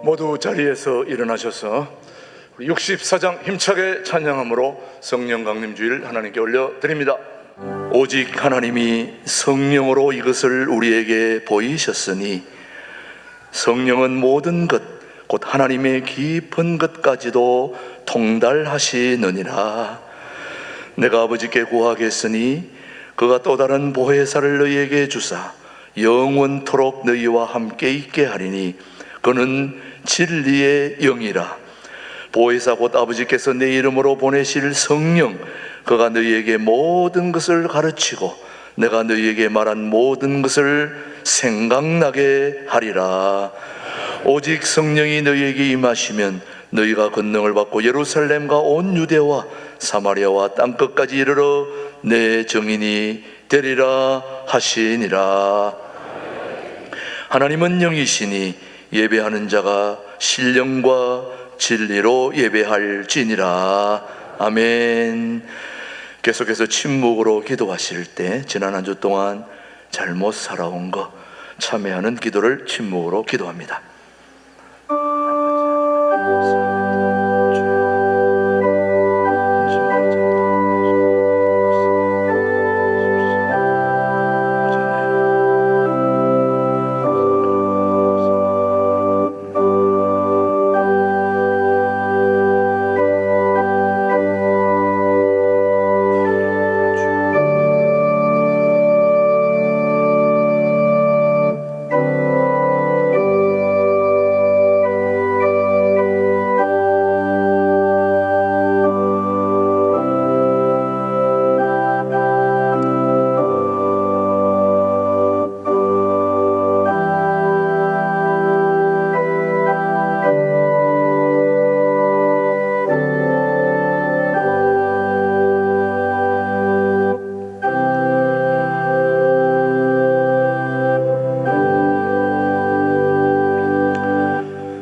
모두 자리에서 일어나셔서 64장 힘차게 찬양함으로 성령 강림주일 하나님께 올려드립니다. 오직 하나님이 성령으로 이것을 우리에게 보이셨으니 성령은 모든 것 곧 하나님의 깊은 것까지도 통달하시느니라. 내가 아버지께 구하겠으니 그가 또 다른 보혜사를 너희에게 주사 영원토록 너희와 함께 있게 하리니 그는 진리의 영이라. 보혜사 곧 아버지께서 내 이름으로 보내실 성령, 그가 너희에게 모든 것을 가르치고 내가 너희에게 말한 모든 것을 생각나게 하리라. 오직 성령이 너희에게 임하시면 너희가 권능을 받고 예루살렘과 온 유대와 사마리아와 땅끝까지 이르러 내 증인이 되리라 하시니라. 하나님은 영이시니 예배하는 자가 신령과 진리로 예배할지니라. 아멘. 계속해서 침묵으로 기도하실 때 지난 한 주 동안 잘못 살아온 거 참회하는 기도를 침묵으로 기도합니다.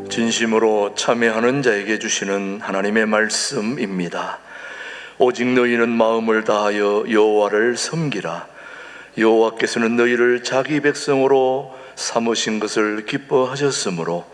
진심으로 참회하는 자에게 주시는 하나님의 말씀입니다. 오직 너희는 마음을 다하여 여호와를 섬기라. 여호와께서는 너희를 자기 백성으로 삼으신 것을 기뻐하셨으므로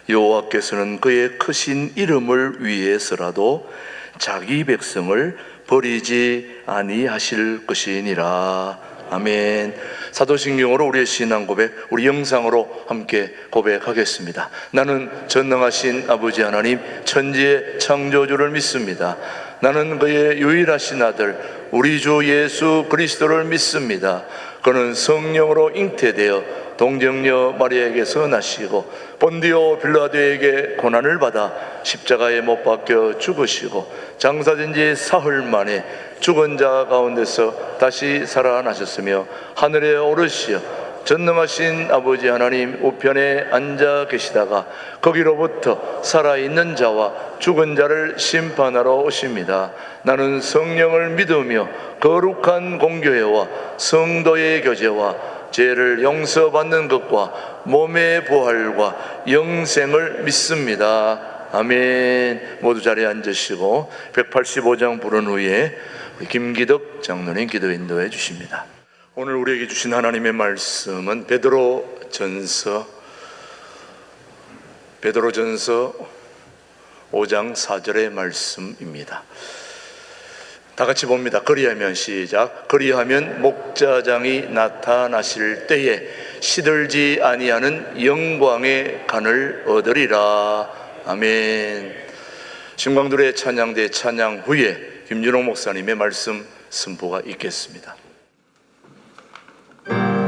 여호와께서는 그의 크신 이름을 위해서라도 자기 백성을 버리지 아니하실 것이니라. 아멘. 사도신경으로 우리의 신앙 고백, 우리 영상으로 함께 고백하겠습니다. 나는 전능하신 아버지 하나님 천지의 창조주를 믿습니다. 나는 그의 유일하신 아들 우리 주 예수 그리스도를 믿습니다. 그는 성령으로 잉태되어 동정녀 마리아에게서 나시고 본디오 빌라도에게 고난을 받아 십자가에 못 박혀 죽으시고 장사된 지 사흘 만에 죽은 자 가운데서 다시 살아나셨으며 하늘에 오르시어 전능하신 아버지 하나님 우편에 앉아 계시다가 거기로부터 살아있는 자와 죽은 자를 심판하러 오십니다. 나는 성령을 믿으며 거룩한 공교회와 성도의 교제와 죄를 용서받는 것과 몸의 부활과 영생을 믿습니다. 아멘. 모두 자리에 앉으시고 185장 부른 후에 김기덕 장로님 기도 인도해 주십니다. 오늘 우리에게 주신 하나님의 말씀은 베드로전서 5장 4절의 말씀입니다. 다 같이 봅니다. 그리하면 시작. 그리하면 목자장이 나타나실 때에 시들지 아니하는 영광의 간을 얻으리라. 아멘. 신광들의 찬양대 찬양 후에 김준호 목사님의 말씀 선포가 있겠습니다. 오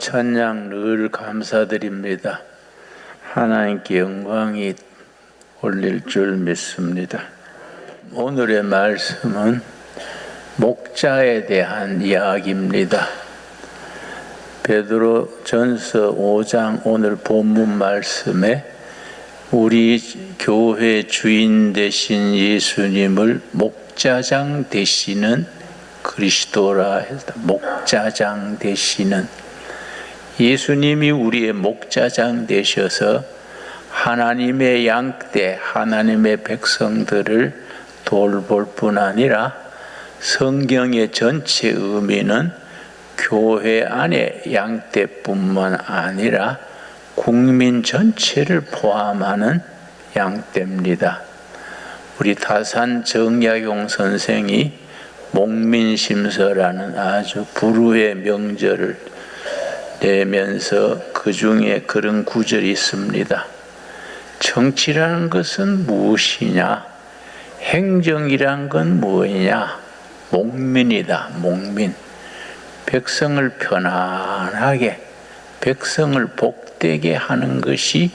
찬양 늘 감사드립니다. 하나님께 영광이 올릴 줄 믿습니다. 오늘의 말씀은 목자에 대한 이야기입니다. 베드로전서 5장 오늘 본문 말씀에 우리 교회 주인 되신 예수님을 목자장 되시는 그리스도라 해서 목자장 되시는 예수님이 우리의 목자장 되셔서 하나님의 양떼, 하나님의 백성들을 돌볼 뿐 아니라 성경의 전체 의미는 교회 안에 양떼뿐만 아니라 국민 전체를 포함하는 양떼입니다. 우리 다산 정약용 선생이 목민심서라는 아주 불후의 명절을 내면서 그 중에 그런 구절이 있습니다. 정치라는 것은 무엇이냐? 행정이란 건 뭐냐? 목민이다. 목민. 백성을 편안하게, 백성을 복되게 하는 것이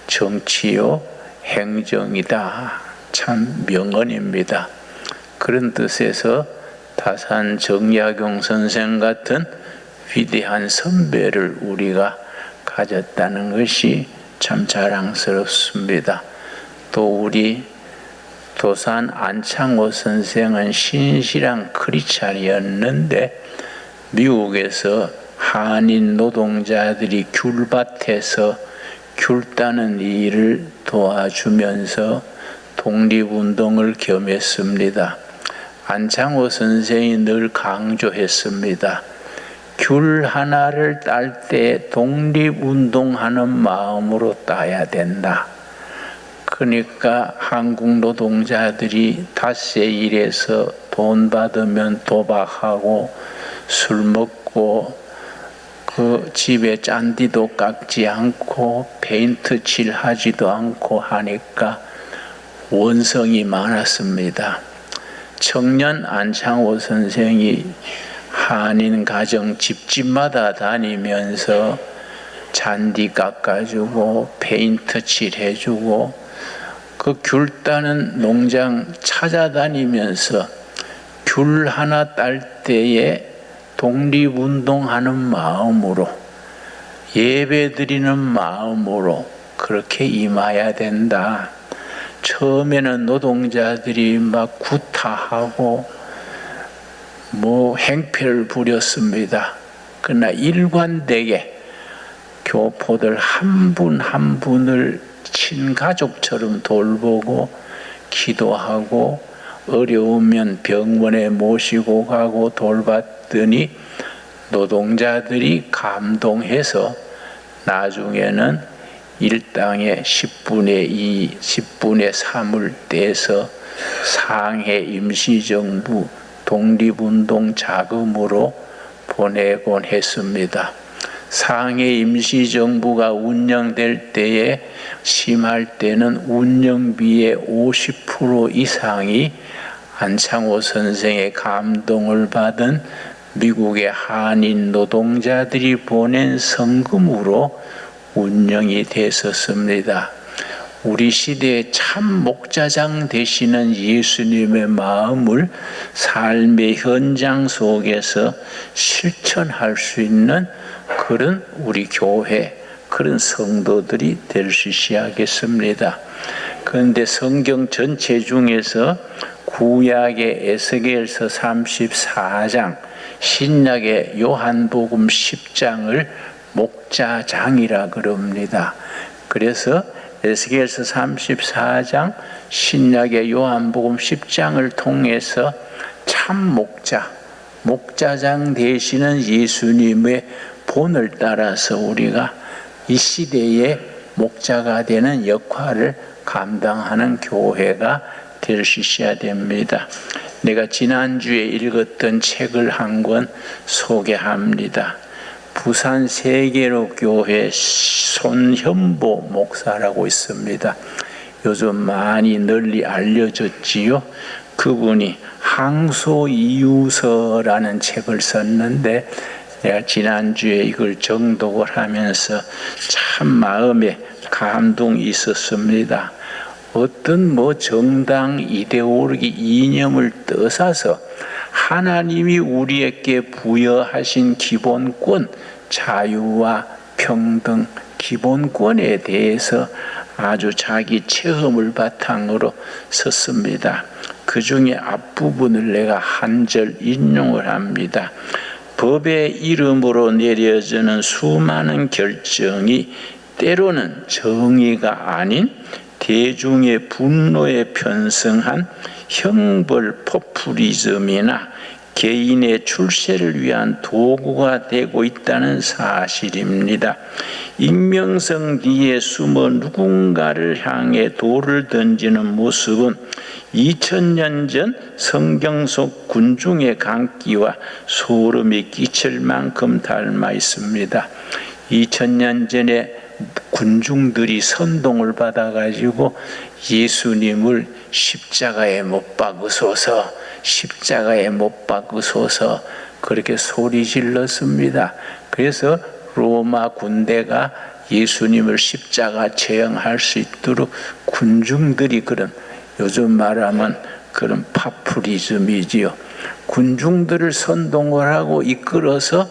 정치요 행정이다. 참 명언입니다. 그런 뜻에서 다산 정약용 선생 같은 위대한 선배를 우리가 가졌다는 것이 참 자랑스럽습니다. 또 우리 도산 안창호 선생은 신실한 크리스찬이었는데 미국에서 한인 노동자들이 귤밭에서 귤 따는 일을 도와주면서 독립운동을 겸했습니다. 안창호 선생이 늘 강조했습니다. 귤 하나를 딸 때 독립운동하는 마음으로 따야 된다. 그러니까 한국 노동자들이 닷새 일해서 돈 받으면 도박하고 술 먹고 그 집에 짠디도 깎지 않고 페인트 칠하지도 않고 하니까 원성이 많았습니다. 청년 안창호 선생이 한인 가정 집집마다 다니면서 잔디 깎아주고 페인트 칠해주고 그 귤 따는 농장 찾아다니면서 귤 하나 딸 때에 독립운동하는 마음으로 예배드리는 마음으로 그렇게 임해야 된다. 처음에는 노동자들이 막 구타하고 행패를 부렸습니다. 그러나 일관되게 교포들 한 분 한 분을 친가족처럼 돌보고 기도하고 어려우면 병원에 모시고 가고 돌봤더니 노동자들이 감동해서 나중에는 일당의 10분의 2, 10분의 3을 떼서 상해 임시정부 독립운동 자금으로 보내곤 했습니다. 상해 임시정부가 운영될 때에 심할 때는 운영비의 50% 이상이 안창호 선생의 감동을 받은 미국의 한인 노동자들이 보낸 성금으로 운영이 됐었습니다. 우리 시대의 참 목자장 되시는 예수님의 마음을 삶의 현장 속에서 실천할 수 있는 그런 우리 교회, 그런 성도들이 될 수 있어야겠습니다. 그런데 성경 전체 중에서 구약의 에스겔서 34장, 신약의 요한복음 10장을 목자장이라 그럽니다. 그래서 에스겔서 34장, 신약의 요한복음 10장을 통해서 참 목자, 목자장 되시는 예수님의 본을 따라서 우리가 이 시대의 목자가 되는 역할을 감당하는 교회가 될 수 있어야 됩니다. 내가 지난주에 읽었던 책을 한 권 소개합니다. 부산 세계로 교회 손현보 목사라고 있습니다. 요즘 많이 널리 알려졌지요. 그분이 항소이유서라는 책을 썼는데 내가 지난주에 이걸 정독을 하면서 참 마음에 감동이 있었습니다. 어떤 정당 이데올로기 이념을 떠나서 하나님이 우리에게 부여하신 기본권, 자유와 평등, 기본권에 대해서 아주 자기 체험을 바탕으로 썼습니다. 그 중에 앞부분을 내가 한 절 인용을 합니다. 법의 이름으로 내려지는 수많은 결정이 때로는 정의가 아닌 대중의 분노에 편승한 형벌 포퓰리즘이나 개인의 출세를 위한 도구가 되고 있다는 사실입니다. 익명성 뒤에 숨어 누군가를 향해 돌을 던지는 모습은 2000년 전 성경 속 군중의 강기와 소름이 끼칠 만큼 닮아 있습니다. 2000년 전에 군중들이 선동을 받아가지고 예수님을 십자가에 못 박으소서, 십자가에 못 박으소서 그렇게 소리 질렀습니다. 그래서 로마 군대가 예수님을 십자가 처형할 수 있도록 군중들이 그런, 요즘 말하면 그런 파퓰리즘이지요. 군중들을 선동을 하고 이끌어서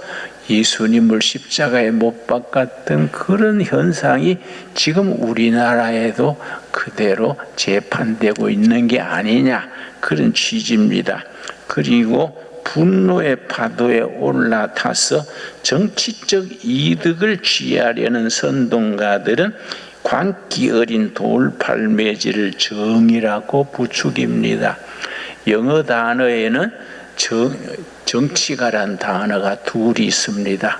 예수님을 십자가에 못 박았던 그런 현상이 지금 우리나라에도 그대로 재판되고 있는 게 아니냐, 그런 취지입니다. 그리고 분노의 파도에 올라타서 정치적 이득을 취하려는 선동가들은 광기 어린 돌팔매질을 정의라고 부추깁니다. 영어 단어에는 정치가란 단어가 둘이 있습니다.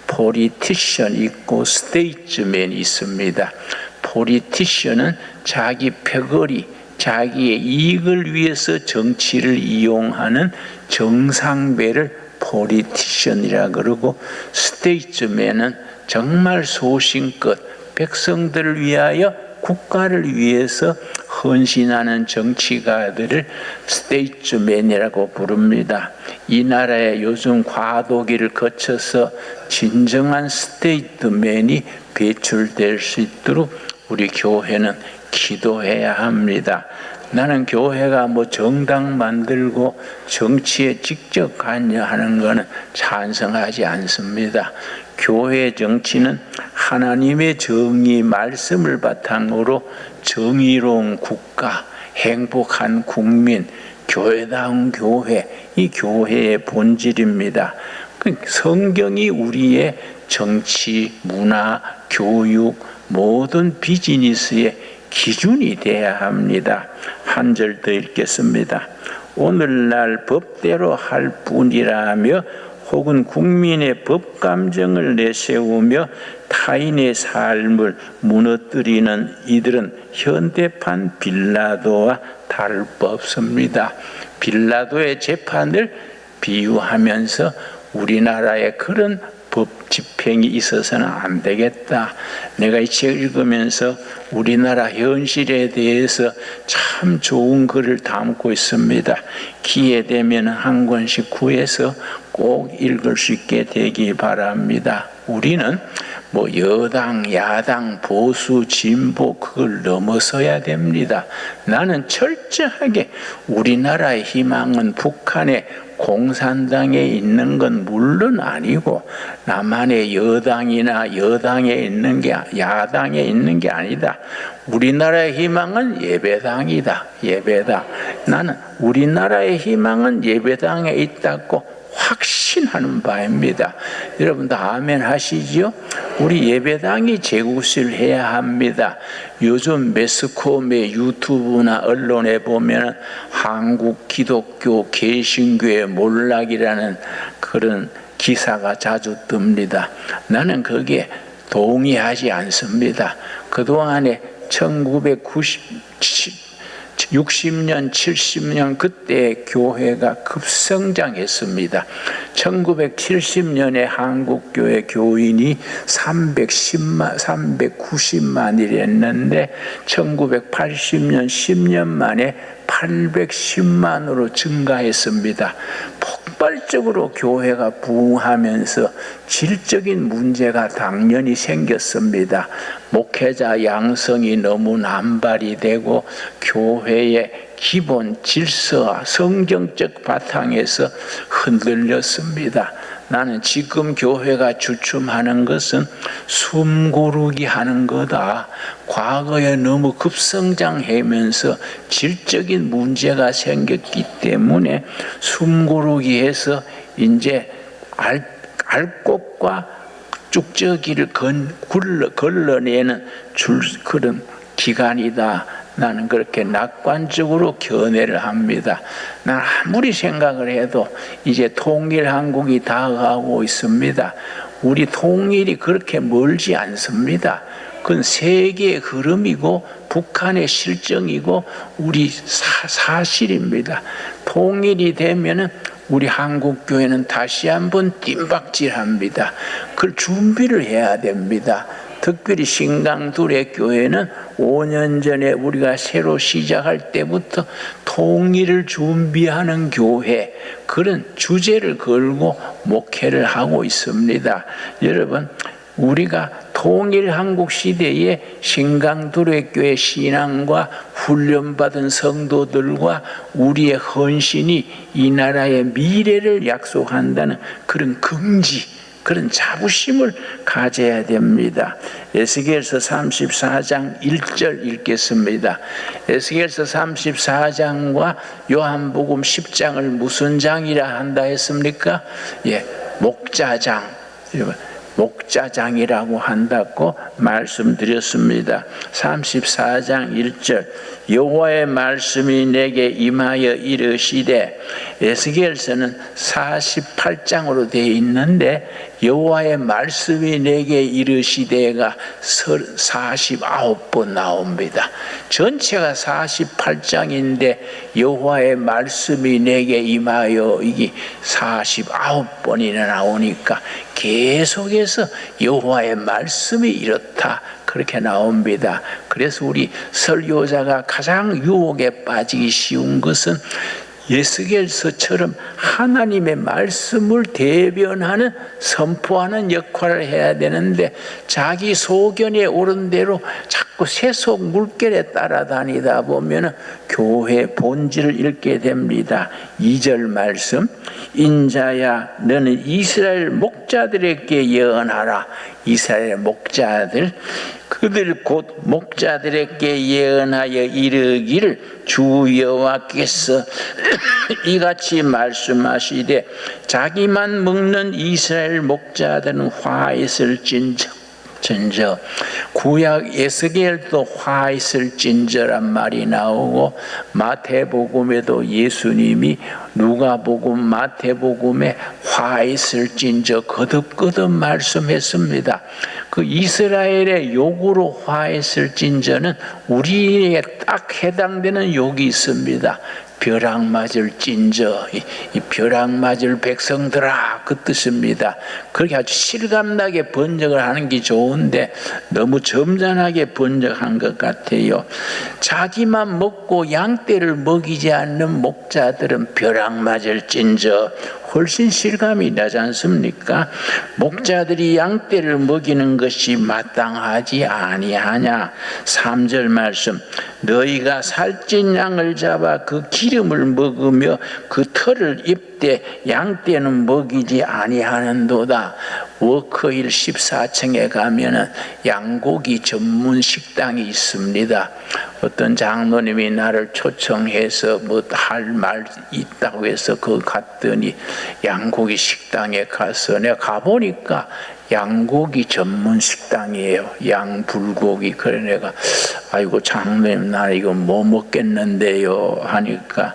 politician 있고 statesman 있습니다. politician은 자기 패거리, 자기의 이익을 위해서 정치를 이용하는 정상배를 politician이라 그러고, statesman은 정말 소신껏 백성들을 위하여 국가를 위해서 헌신하는 정치가들을 스테이트맨이라고 부릅니다. 이 나라에 요즘 과도기를 거쳐서 진정한 스테이트맨이 배출될 수 있도록 우리 교회는 기도해야 합니다. 나는 교회가 정당 만들고 정치에 직접 관여하는 것은 찬성하지 않습니다. 교회 정치는 하나님의 정의 말씀을 바탕으로 정의로운 국가, 행복한 국민, 교회다운 교회, 이 교회의 본질입니다. 성경이 우리의 정치, 문화, 교육, 모든 비즈니스의 기준이 되어야 합니다. 한 절 더 읽겠습니다. 오늘날 법대로 할 뿐이라며 혹은 국민의 법감정을 내세우며 타인의 삶을 무너뜨리는 이들은 현대판 빌라도와 다를 바 없습니다. 빌라도의 재판을 비유하면서 우리나라에 그런 법 집행이 있어서는 안 되겠다. 내가 이 책을 읽으면서 우리나라 현실에 대해서 참 좋은 글을 담고 있습니다. 기회 되면 한 권씩 구해서 꼭 읽을 수 있게 되기 바랍니다. 우리는 여당, 야당, 보수, 진보 그걸 넘어서야 됩니다. 나는 철저하게 우리나라의 희망은 북한의 공산당에 있는 건 물론 아니고 남한의 여당이나 여당에 있는 게 야당에 있는 게 아니다. 우리나라의 희망은 예배당이다. 예배당. 나는 우리나라의 희망은 예배당에 있다고 확신하는 바입니다. 여러분도 아멘 하시지요? 우리 예배당이 제국시를 해야 합니다. 요즘 매스컴의 유튜브나 언론에 보면 한국 기독교 개신교의 몰락이라는 그런 기사가 자주 뜹니다. 나는 거기에 동의하지 않습니다. 그동안에 1960년, 70년 그때 교회가 급성장했습니다. 1970년에 한국교회 교인이 390만이랬는데 1980년 10년 만에 810만으로 증가했습니다. 폭발적으로 교회가 부흥하면서 질적인 문제가 당연히 생겼습니다. 목회자 양성이 너무 남발이 되고 교회의 기본 질서와 성경적 바탕에서 흔들렸습니다. 나는 지금 교회가 주춤하는 것은 숨고르기 하는 거다. 과거에 너무 급성장하면서 질적인 문제가 생겼기 때문에 숨고르기해서 이제 알곡과 쭉저기를 걸러내는 그런 기간이다. 나는 그렇게 낙관적으로 견해를 합니다. 난 아무리 생각을 해도 이제 통일한국이 다가오고 있습니다. 우리 통일이 그렇게 멀지 않습니다. 그건 세계의 흐름이고 북한의 실정이고 우리 사실입니다. 통일이 되면은 우리 한국교회는 다시 한번 뜀박질합니다. 그걸 준비를 해야 됩니다. 특별히 신강둘의 교회는 5년 전에 우리가 새로 시작할 때부터 통일을 준비하는 교회, 그런 주제를 걸고 목회를 하고 있습니다. 여러분, 우리가 통일 한국 시대에 신강둘의 교회 신앙과 훈련받은 성도들과 우리의 헌신이 이 나라의 미래를 약속한다는 그런 긍지, 그런 자부심을 가져야 됩니다. 에스겔서 34장 1절 읽겠습니다. 에스겔서 34장과 요한복음 10장을 무슨 장이라 한다 했습니까? 목자장. 목자장이라고 한다고 말씀드렸습니다. 34장 1절 여호와의 말씀이 내게 임하여 이르시되, 에스겔서는 48장으로 되어 있는데 여호와의 말씀이 내게 이르시되가 49번 나옵니다. 전체가 48장인데 여호와의 말씀이 내게 임하여 이게 49번이나 나오니까 계속해서 여호와의 말씀이 이렇다, 그렇게 나옵니다. 그래서 우리 설교자가 가장 유혹에 빠지기 쉬운 것은 에스겔서처럼 하나님의 말씀을 대변하는, 선포하는 역할을 해야 되는데 자기 소견에 오른 대로 자꾸 세속 물결에 따라다니다 보면 교회 본질을 잃게 됩니다. 2절 말씀, 인자야 너는 이스라엘 목자들에게 예언하라. 이스라엘 목자들, 그들 곧 목자들에게 예언하여 이르기를 주 여호와께서 이같이 말씀하시되, 자기만 먹는 이스라엘 목자들은 화 있을진저. 구약 에스겔도 화 있을진저란 말이 나오고, 마태복음에도 예수님이 누가복음, 마태복음에 화 있을진저 거듭거듭 말씀했습니다. 그 이스라엘의 욕으로 화 있을진저는 우리에게 딱 해당되는 욕이 있습니다. 벼락 맞을 찐저, 이 벼락 맞을 백성들아, 그 뜻입니다. 그렇게 아주 실감나게 번역을 하는 게 좋은데 너무 점잖하게 번역한 것 같아요. 자기만 먹고 양떼를 먹이지 않는 목자들은 벼락 맞을 찐저, 훨씬 실감이 나지 않습니까? 목자들이 양떼를 먹이는 것이 마땅하지 아니하냐. 3절 말씀, 너희가 살찐 양을 잡아 그 기름을 먹으며 그 털을 입되 양떼는 먹이지 아니하는도다. 워커힐 14층에 가면은 양고기 전문 식당이 있습니다. 어떤 장로님이 나를 초청해서 뭐 할 말 있다고 해서 그 갔더니 양고기 식당에 가서 내가 가보니까 양고기 전문 식당이에요. 양불고기. 그래 내가 아이고 장로님 나 이거 뭐 먹겠는데요 하니까,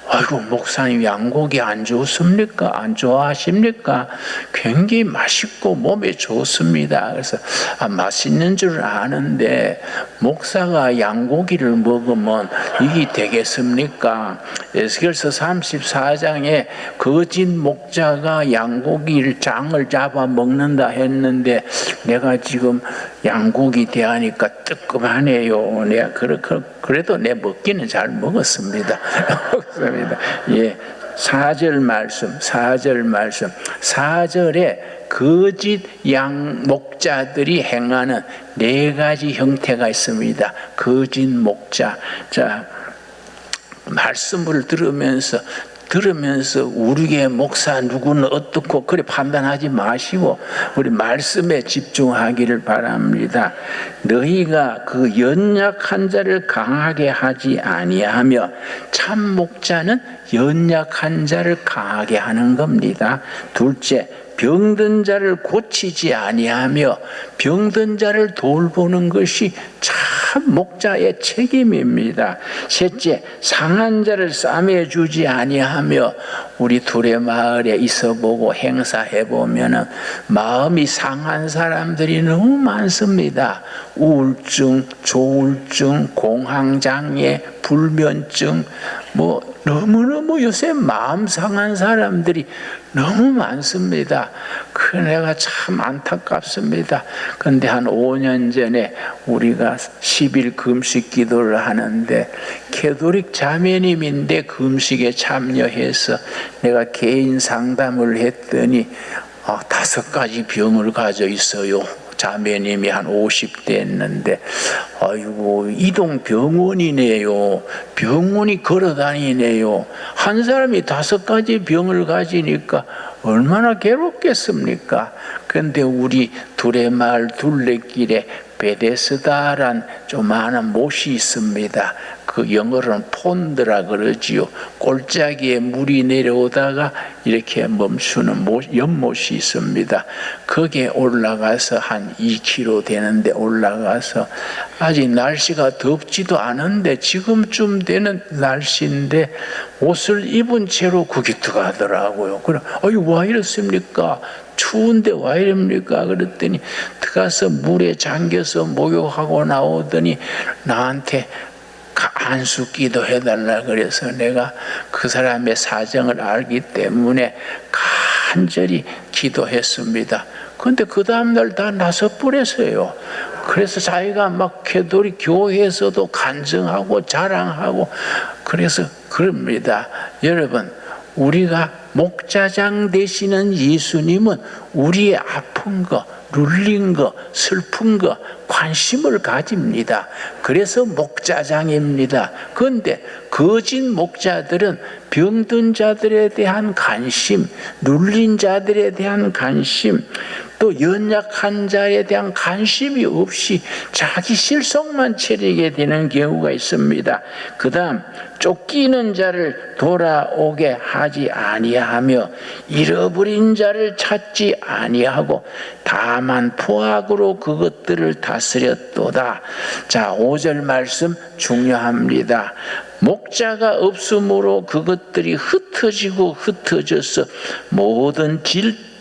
아이고 목사님 양고기 안 좋습니까? 안 좋아하십니까? 굉장히 맛있고 몸에 좋습니다. 그래서 맛있는 줄 아는데 목사가 양고기를 먹으면 이게 되겠습니까? 에스겔서 34장에 거짓 목자가 양고기를 장을 잡아 먹는다 했는데 내가 지금 양고기 대하니까 뜨끔하네요. 내가 그래도 내 먹기는 잘 먹었습니다. 먹었습니다. 예. 4절 말씀. 4절에 거짓 양 목자들이 행하는 4가지 형태가 있습니다. 거짓 목자. 자, 말씀을 들으면서 우리의 목사 누구는 어떻고 그래 판단하지 마시고 우리 말씀에 집중하기를 바랍니다. 너희가 그 연약한 자를 강하게 하지 아니하며 참 목자는 연약한 자를 강하게 하는 겁니다. 둘째, 병든 자를 고치지 아니하며 병든 자를 돌보는 것이 참 목자의 책임입니다. 셋째, 상한 자를 싸매주지 아니하며 우리 둘의 마을에 있어보고 행사해보면 마음이 상한 사람들이 너무 많습니다. 우울증, 조울증, 공황장애, 불면증, 너무너무 요새 마음 상한 사람들이 너무 많습니다. 그 내가 참 안타깝습니다. 그런데 한 5년 전에 우리가 10일 금식 기도를 하는데 캐톨릭 자매님인데 금식에 참여해서 내가 개인 상담을 했더니 5가지 병을 가져 있어요. 자매님이 한 50대였는데 아이고 이동 병원이네요. 병원이 걸어다니네요. 한 사람이 5가지 병을 가지니까 얼마나 괴롭겠습니까? 그런데 우리 둘의 마을 둘레길에 베데스다란 조그마한 못이 있습니다. 그 영어로는 폰드라 그러지요. 골짜기에 물이 내려오다가 이렇게 멈추는 연못이 있습니다. 거기에 올라가서 한 2km 되는데 올라가서 아직 날씨가 덥지도 않은데 지금쯤 되는 날씨인데 옷을 입은 채로 거기 들어가더라고요. 그래, 왜 이렇습니까? 추운데 왜 이럽니까? 그랬더니 들어가서 물에 잠겨서 목욕하고 나오더니 나한테 안수기도 해달라 그래서 내가 그 사람의 사정을 알기 때문에 간절히 기도했습니다. 그런데 그 다음날 다 나서버렸어요. 그래서 자기가 막 캐톨릭 교회에서도 간증하고 자랑하고 그래서 그럽니다. 여러분, 우리가 목자장 되시는 예수님은 우리의 아픈 거, 눌린 거, 슬픈 거 관심을 가집니다. 그래서 목자장입니다. 그런데 거짓 목자들은 병든 자들에 대한 관심, 눌린 자들에 대한 관심, 또 연약한 자에 대한 관심이 없이 자기 실속만 차리게 되는 경우가 있습니다. 그 다음 쫓기는 자를 돌아오게 하지 아니하며 잃어버린 자를 찾지 아니하고 다만 포악으로 그것들을 다스렸도다. 자, 5절 말씀 중요합니다. 목자가 없으므로 그것들이 흩어져서 모든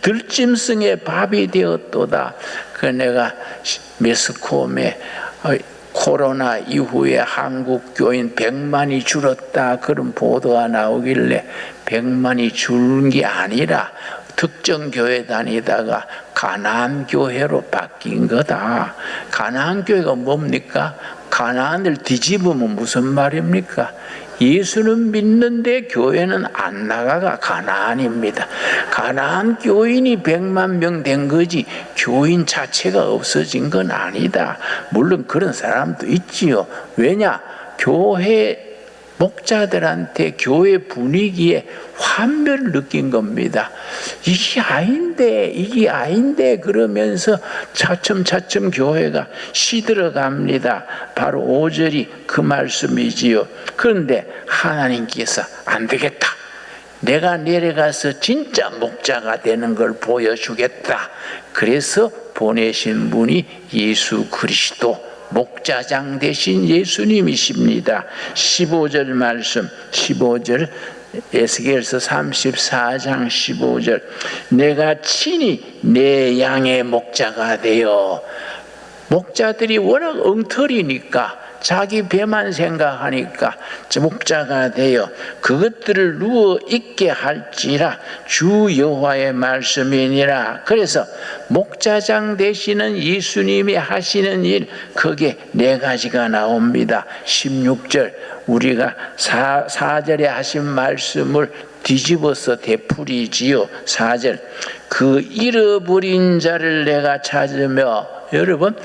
들짐승의 밥이 되었도다. 그 내가 매스컴에 코로나 이후에 한국 교인 100만이 줄었다 그런 보도가 나오길래 100만이 줄은 게 아니라 특정 교회 다니다가 가나안 교회로 바뀐 거다. 가나안 교회가 뭡니까? 가나안을 뒤집으면 무슨 말입니까? 예수는 믿는데 교회는 안 나가가 가나안입니다. 가나안 교인이 100만 명 된 거지 교인 자체가 없어진 건 아니다. 물론 그런 사람도 있지요. 왜냐? 교회 목자들한테 교회 분위기에 환멸을 느낀 겁니다. 이게 아닌데 그러면서 차츰 교회가 시들어갑니다. 바로 5절이 그 말씀이지요. 그런데 하나님께서 안 되겠다. 내가 내려가서 진짜 목자가 되는 걸 보여주겠다. 그래서 보내신 분이 예수 그리스도 목자장 되신 예수님이십니다. 15절 말씀, 15절 에스겔서 34장 15절 내가 친히 내 양의 목자가 되어 목자들이 워낙 엉터리니까 자기 배만 생각하니까 목자가 되어 그것들을 누워 있게 할지라 주 여호와의 말씀이니라. 그래서 목자장 되시는 예수님이 하시는 일, 그게 네 가지가 나옵니다. 16절 우리가 4절에 하신 말씀을 뒤집어서 되풀이지요. 4절 그 잃어버린 자를 내가 찾으며, 여러분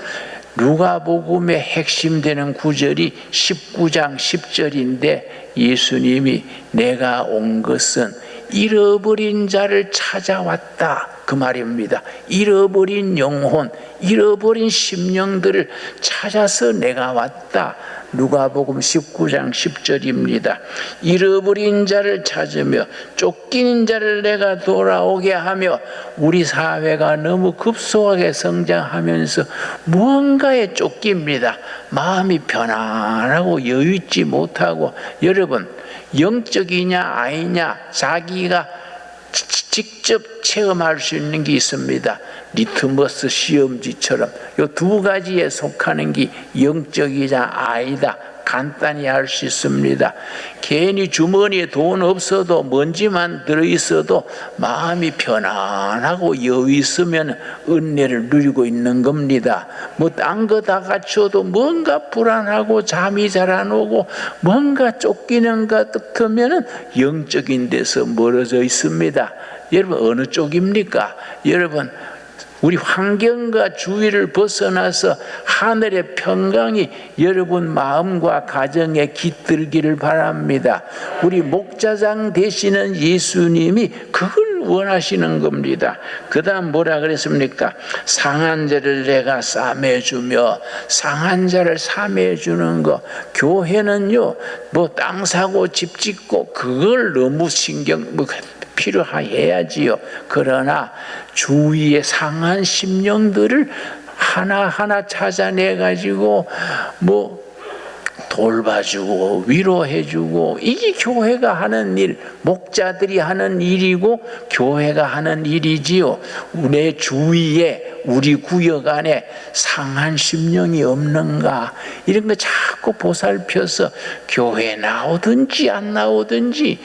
누가복음의 핵심되는 구절이 19장 10절인데 예수님이 내가 온 것은 잃어버린 자를 찾아왔다 그 말입니다. 잃어버린 영혼, 잃어버린 심령들을 찾아서 내가 왔다. 누가복음 19장 10절입니다. 잃어버린 자를 찾으며 쫓기는 자를 내가 돌아오게 하며. 우리 사회가 너무 급속하게 성장하면서 무언가에 쫓깁니다. 마음이 편안하고 여유있지 못하고. 여러분 영적이냐 아니냐 자기가 직접 체험할 수 있는 게 있습니다. 리트머스 시험지처럼 이 두 가지에 속하는 게 영적이냐 아니다 간단히 알 수 있습니다. 괜히 주머니에 돈 없어도 먼지만 들어있어도 마음이 편안하고 여유 있으면 은혜를 누리고 있는 겁니다. 뭐 딴 거 다 갖춰도 뭔가 불안하고 잠이 잘 안 오고 뭔가 쫓기는 것 같으면 영적인 데서 멀어져 있습니다. 여러분 어느 쪽입니까? 여러분 우리 환경과 주위를 벗어나서 하늘의 평강이 여러분 마음과 가정에 깃들기를 바랍니다. 우리 목자장 되시는 예수님이 그걸 원하시는 겁니다. 그 다음 뭐라 그랬습니까? 상한 자를 내가 싸매주며. 상한 자를 싸매주는 거, 교회는요 뭐 땅 사고 집 짓고 그걸 너무 필요해야지요. 그러나 주위의 상한 심령들을 하나하나 찾아내 가지고 뭐 돌봐주고 위로해주고, 이게 교회가 하는 일, 목자들이 하는 일이고 교회가 하는 일이지요. 내 주위에 우리 구역 안에 상한 심령이 없는가, 이런 거 자꾸 보살펴서 교회 나오든지 안 나오든지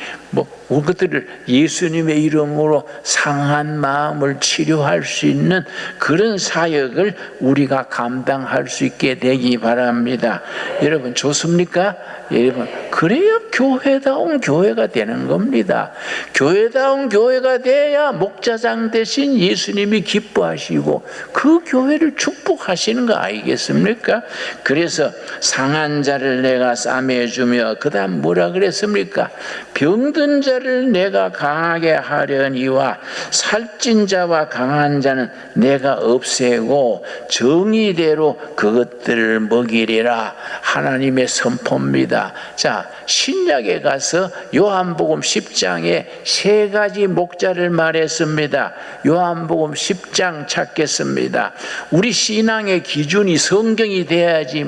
그것들을 예수님의 이름으로 상한 마음을 치료할 수 있는 그런 사역을 우리가 감당할 수 있게 되기 바랍니다. 여러분 좋습니까? 여러분 그래야 교회다운 교회가 되는 겁니다. 교회다운 교회가 돼야 목자장 대신 예수님이 기뻐하시고 그 교회를 축복하시는 거 아니겠습니까? 그래서 상한 자를 내가 싸매주며, 그 다음 뭐라 그랬습니까? 병든 자를 내가 강하게 하려니와 살찐 자와 강한 자는 내가 없애고 정의대로 그것들을 먹이리라. 하나님의 선포입니다. 자, 신약에 가서 요한복음 10장에 세 가지 목자를 말했습니다. 요한복음 10장 찾겠습니다. 우리 신앙의 기준이 성경이 돼야지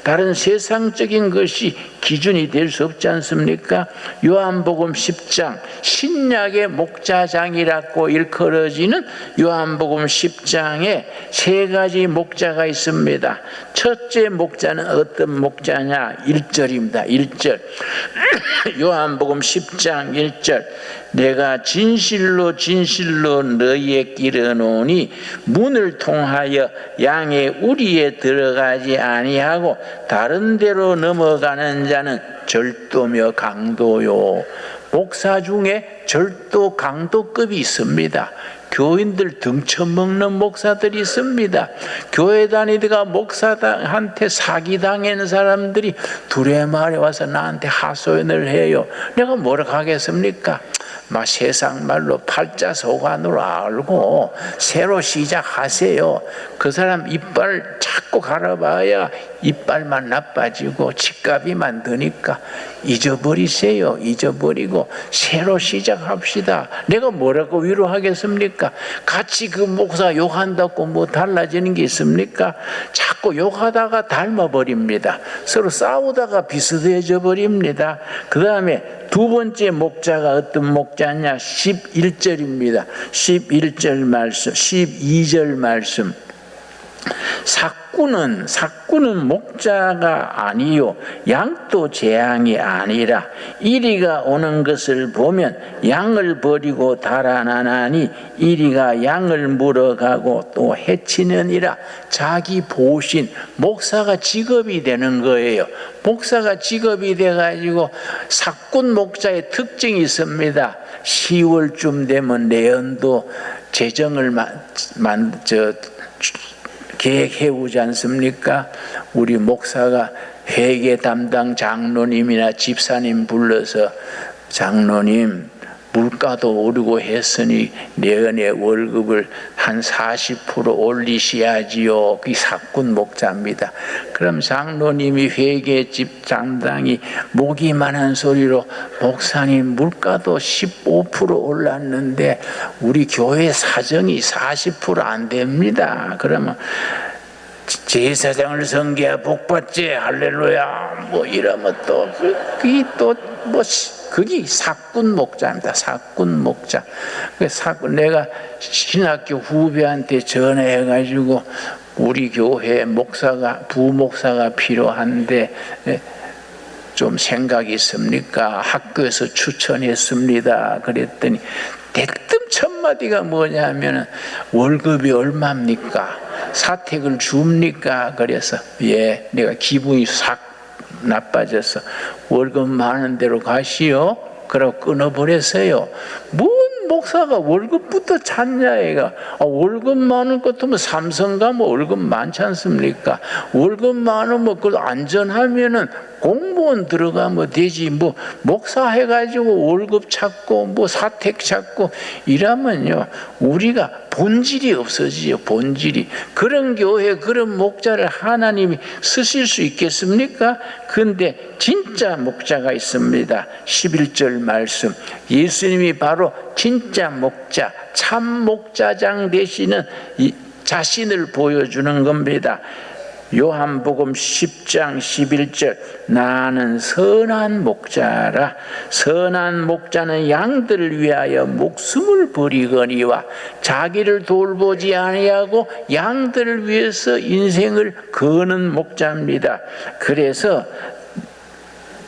다른 세상적인 것이 기준이 될 수 없지 않습니까? 요한복음 10장 신약의 목자장이라고 일컬어지는 요한복음 10장에 세 가지 목자가 있습니다. 첫째 목자는 어떤 목자냐? 1절입니다. 1절 요한복음 10장 1절 내가 진실로 진실로 너희에게 이르노니 문을 통하여 양의 우리에 들어가지 아니하고 다른 데로 넘어가는 자는 절도며 강도요. 목사 중에 절도 강도급이 있습니다. 교인들 등쳐먹는 목사들이 있습니다. 교회 다니다가 목사한테 사기당하는 사람들이 두레마을에 와서 나한테 하소연을 해요. 내가 뭐라고 하겠습니까? 세상 말로 팔자소관으로 알고 새로 시작하세요. 그 사람 이빨 자꾸 갈아봐야 이빨만 나빠지고 집값이만 드니까 잊어버리세요. 잊어버리고 새로 시작합시다. 내가 뭐라고 위로하겠습니까? 같이 그 목사 욕한다고 달라지는 게 있습니까? 자꾸 욕하다가 닮아버립니다. 서로 싸우다가 비슷해져 버립니다. 그 다음에 두 번째 목자가 어떤 목자냐? 11절입니다. 11절 말씀, 12절 말씀. 삭구는 목자가 아니요 양도 재앙이 아니라 이리가 오는 것을 보면 양을 버리고 달아나나니 이리가 양을 물어가고 또 해치느니라. 자기 보신 목사가 직업이 되는 거예요. 목사가 직업이 돼가지고 삭군 목자의 특징이 있습니다. 10월쯤 되면 내연도 재정을 계획해오지 않습니까? 우리 목사가 회계 담당 장로님이나 집사님 불러서 장로님 물가도 오르고 했으니 내년에 월급을 한 40% 올리셔야지요. 그게 삭군 목자입니다. 그럼 장로님이 회계집 담당이 목이만한 소리로 목사님 물가도 15% 올랐는데 우리 교회 사정이 40% 안 됩니다. 그러면 제사장을 섬겨야 복받지 할렐루야 뭐 이러면 또 그게 또 뭐 그게 삭군 목자입니다. 삭군 목자. 내가 신학교 후배한테 전화해가지고 우리 교회 부목사가 필요한데 좀 생각이 있습니까? 학교에서 추천했습니다. 그랬더니 대뜸 첫 마디가 뭐냐면 월급이 얼마입니까? 사택을 줍니까? 그래서 예, 내가 기분이 싹 나빠져서 월급 많은 대로 가시오. 그러고 끊어버렸어요. 뭔 목사가 월급부터 찾냐 얘가. 월급 많은 것 같으면 삼성 가면 월급 많지 않습니까? 월급 많으면 그 안전하면은 공무원 들어가면 되지. 뭐 목사 해가지고 월급 찾고 뭐 사택 찾고 이러면요 우리가 본질이 없어지죠. 본질이. 그런 교회 그런 목자를 하나님이 쓰실 수 있겠습니까? 그런데 진짜 목자가 있습니다. 11절 말씀. 예수님이 바로 진짜 목자, 참 목자장 되시는 자신을 보여주는 겁니다. 요한복음 10장 11절 나는 선한 목자라. 선한 목자는 양들을 위하여 목숨을 버리거니와 자기를 돌보지 아니하고 양들을 위해서 인생을 거는 목자입니다. 그래서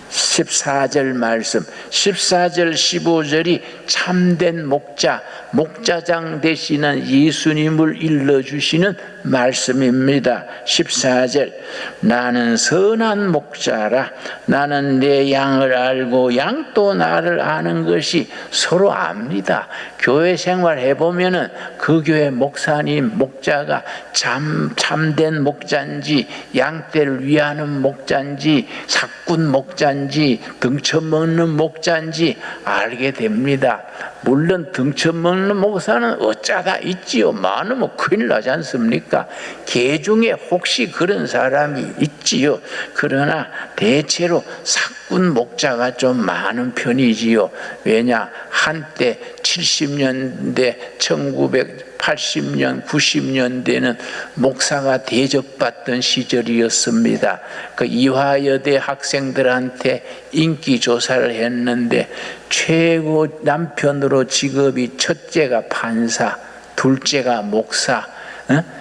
14절 말씀 14절 15절이 참된 목자 목자장 되시는 예수님을 일러주시는 말씀입니다. 14절 나는 선한 목자라. 나는 내 양을 알고 양도 나를 아는 것이 서로 압니다. 교회 생활 해보면은 그 교회 목사님 목자가 참된 목자인지 양떼를 위하는 목자인지 삭군 목자인지 등쳐먹는 목자인지 알게 됩니다. 물론 등쳐먹는 목사는 어쩌다 있지요. 많으면 큰일 나지 않습니까? 개 중에 혹시 그런 사람이 있지요. 그러나 대체로 삭군 목자가 좀 많은 편이지요. 왜냐? 한때 70년대 1980년 90년대는 목사가 대접받던 시절이었습니다. 그 이화여대 학생들한테 인기조사를 했는데 최고 남편으로 직업이 첫째가 판사, 둘째가 목사,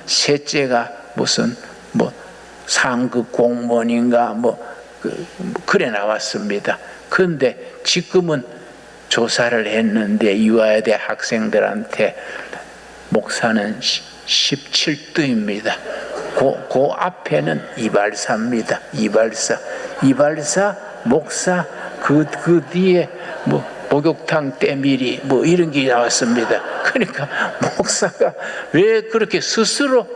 셋째가 무슨 뭐 상급 공무원인가 그래 나왔습니다. 그런데 지금은 조사를 했는데 이화여대 학생들한테 목사는 17두입니다. 그 앞에는 이발사입니다. 이발사, 목사, 그 뒤에 목욕탕 때밀이 이런 게 나왔습니다. 그러니까 목사가 왜 그렇게 스스로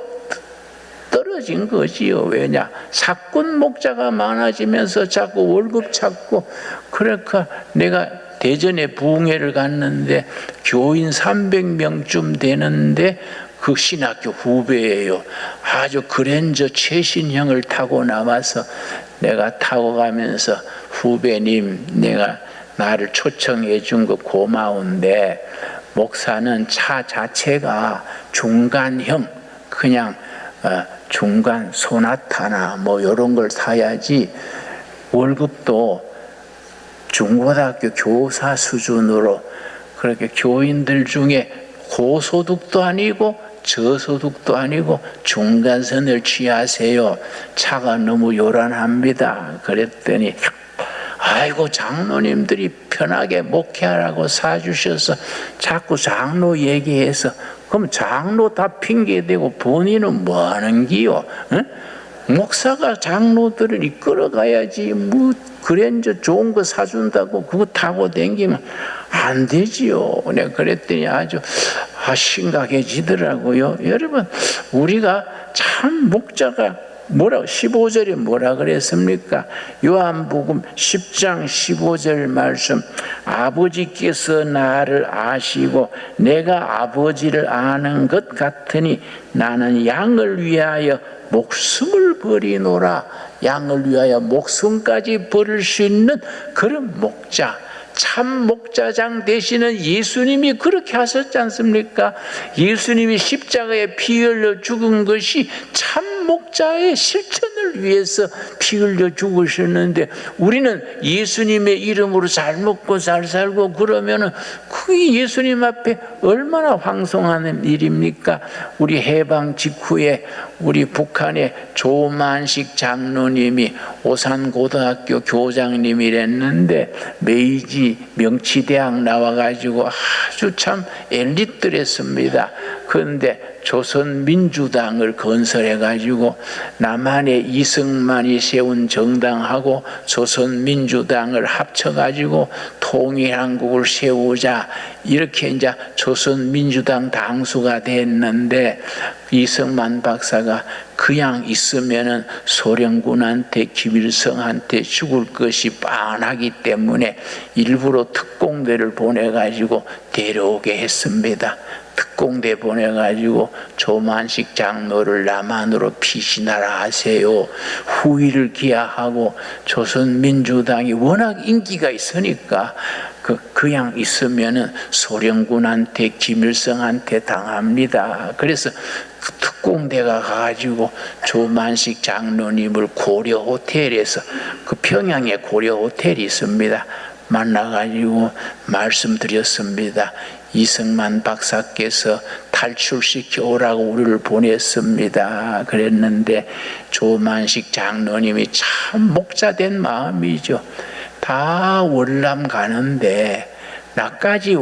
떨어진 거지요. 왜냐? 삭군 목자가 많아지면서 자꾸 월급 찾고. 그러니까 내가 대전에 부흥회를 갔는데 교인 300명쯤 되는데 그 신학교 후배예요. 아주 그랜저 최신형을 타고 나와서 내가 타고 가면서 후배님 내가 나를 초청해 준 거 고마운데 목사는 차 자체가 중간형 그냥 중간 소나타나 이런 걸 타야지 월급도 중고등학교 교사 수준으로 그렇게 교인들 중에 고소득도 아니고 저소득도 아니고 중간선을 취하세요. 차가 너무 요란합니다. 그랬더니 아이고 장로님들이 편하게 목회하라고 사주셔서 자꾸 장로 얘기해서 그럼 장로 다 핑계대고 본인은 뭐 하는 기요? 응? 목사가 장로들을 이끌어가야지 뭐 그랜저 좋은 거 사준다고 그거 타고 다니면 안 되지요. 내가 그랬더니 아주 심각해지더라고요. 여러분 우리가 참 목자가 뭐라고 15절에 뭐라 그랬습니까? 요한복음 10장 15절 말씀 아버지께서 나를 아시고 내가 아버지를 아는 것 같으니 나는 양을 위하여 목숨을 버리노라. 양을 위하여 목숨까지 버릴 수 있는 그런 목자, 참 목자장 되시는 예수님이 그렇게 하셨지 않습니까? 예수님이 십자가에 피 흘려 죽은 것이 참 목자의 실천을 위해서 피 흘려 죽으셨는데 우리는 예수님의 이름으로 잘 먹고 잘 살고 그러면은 그게 예수님 앞에 얼마나 황송한 일입니까? 우리 해방 직후에 우리 북한의 조만식 장로님이 오산고등학교 교장님이랬는데 메이지 명치대학 나와가지고 아주 참 엘리트랬습니다. 그런데 조선민주당을 건설해가지고 남한의 이승만이 세운 정당하고 조선민주당을 합쳐가지고 통일한국을 세우자 이렇게 이제 조선민주당 당수가 됐는데 이승만 박사가 그냥 있으면은 소련군한테 김일성한테 죽을 것이 뻔하기 때문에 일부러 특공대를 보내가지고 데려오게 했습니다. 특공대 보내가지고 조만식 장로를 남한으로 피신하라 하세요. 후위를 기하하고 조선민주당이 워낙 인기가 있으니까 그냥 있으면은 소련군한테 김일성한테 당합니다. 그래서 그 특공대가 가가지고 조만식 장로님을 고려 호텔에서 그 평양에 고려 호텔이 있습니다. 만나가지고 말씀드렸습니다. 이승만 박사께서 탈출시켜 오라고 우리를 보냈습니다. 그랬는데 조만식 장로님이 참 목자된 마음이죠. 다 월남 가는데 나까지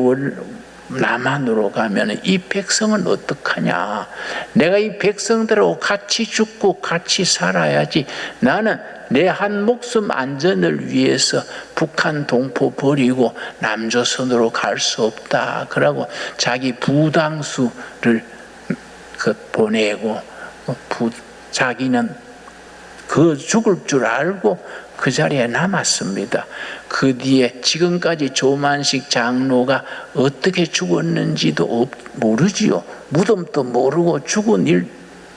남한으로 가면 이 백성은 어떡하냐. 내가 이 백성들하고 같이 죽고 같이 살아야지. 나는 내 한 목숨 안전을 위해서 북한 동포 버리고 남조선으로 갈 수 없다. 그러고 자기 부당수를 보내고 자기는 그 죽을 줄 알고 그 자리에 남았습니다. 그 뒤에 지금까지 조만식 장로가 어떻게 죽었는지도 모르지요. 무덤도 모르고 죽은 일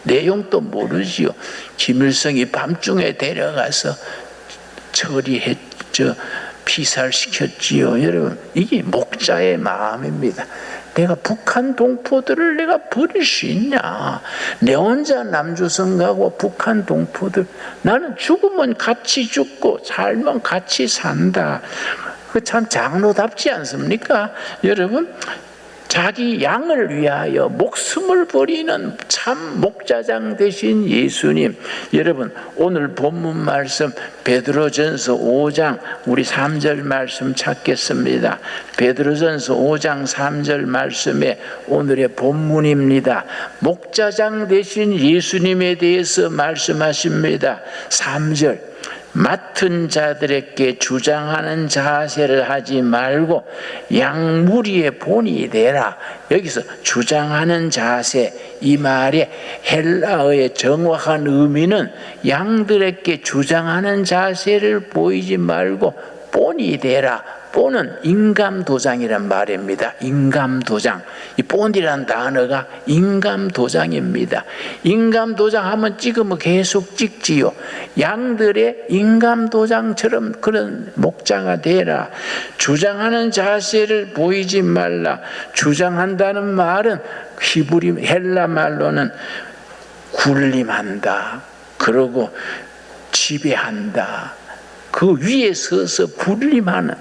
내용도 모르지요. 김일성이 밤중에 데려가서 처리했죠. 피살시켰지요. 여러분 이게 목자의 마음입니다. 내가 북한 동포들을 내가 버릴 수 있냐. 내 혼자 남조선 가고 북한 동포들 나는 죽으면 같이 죽고 살면 같이 산다. 그 참 장로답지 않습니까? 여러분 자기 양을 위하여 목숨을 버리는 참 목자장 되신 예수님. 여러분 오늘 본문 말씀 베드로전서 5장 우리 3절 말씀 찾겠습니다. 베드로전서 5장 3절 말씀에 오늘의 본문입니다. 목자장 되신 예수님에 대해서 말씀하십니다. 3절 맡은 자들에게 주장하는 자세를 하지 말고 양무리의 본이 되라. 여기서 주장하는 자세 이 말의 헬라어의 정확한 의미는 양들에게 주장하는 자세를 보이지 말고 본이 되라. 본은 인감도장이란 말입니다. 인감도장. 이 본이라는 단어가 인감도장입니다. 인감도장 한번 찍으면 계속 찍지요. 양들의 인감도장처럼 그런 목자가 되라. 주장하는 자세를 보이지 말라. 주장한다는 말은 히브리 헬라 말로는 군림한다. 그러고 지배한다. 그 위에 서서 군림하는